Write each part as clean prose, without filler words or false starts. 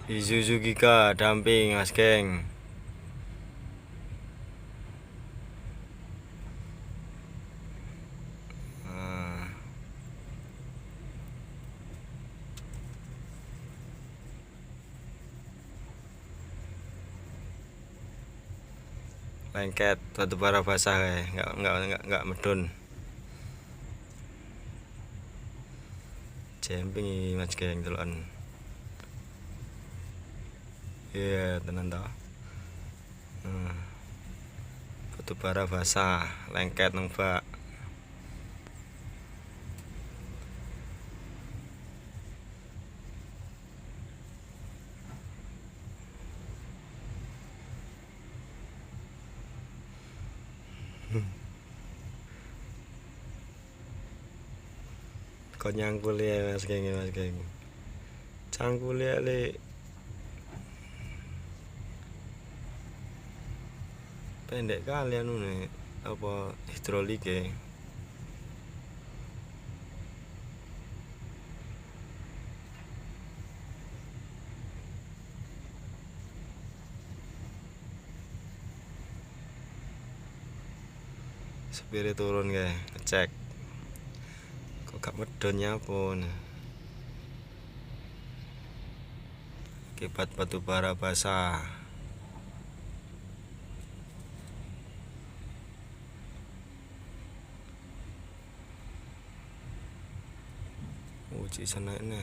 Isuzu Giga damping mas geng. Lengket batu bara basah nggak medun. Jemping iki mas geng deloken. Iya tenan toh. Batu bara basah lengket nang bak. Kok nyangkul ya mas geng. Cangkul ya le. Pendek kali anu nih apa hidrolik ya. Supirnya turun kayak ngecek kok gak medonnya apa nih. Akibat batu bara basah. Uji sana ini.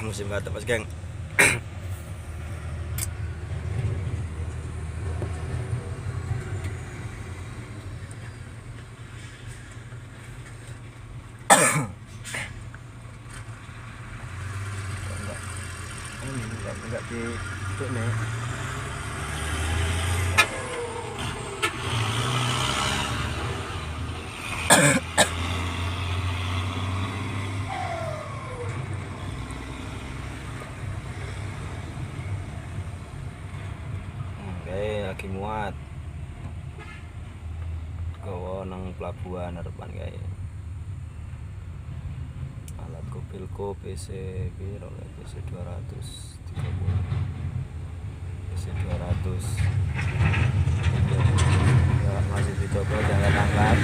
Musim batuk mas geng. Enggak di itu nih. Lagi muat gawa nang pelabuhan harapan kae. Alat Kopilko PC piro le PC 230 PC 200 ya masih dicoba jangan angkat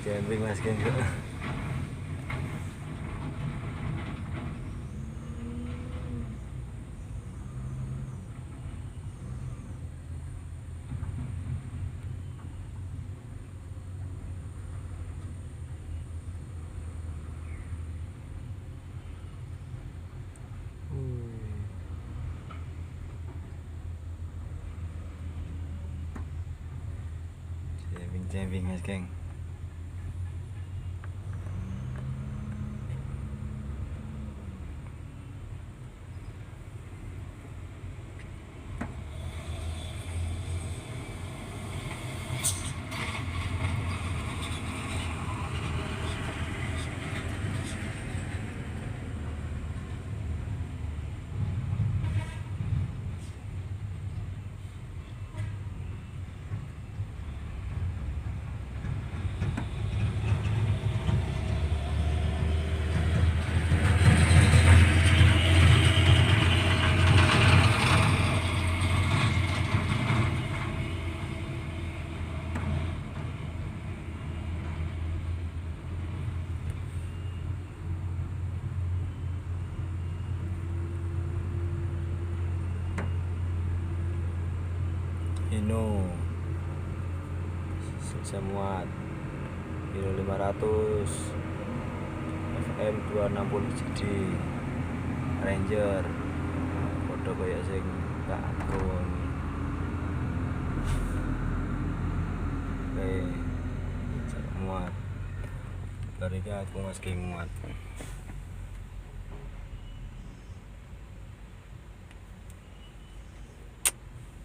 jemping mas geng. Jemping mas geng. Hino selesai muat kilo 500 FM 260 CD Ranger kode padha kaya sing tak koni. Muat. Dari aku mas muat.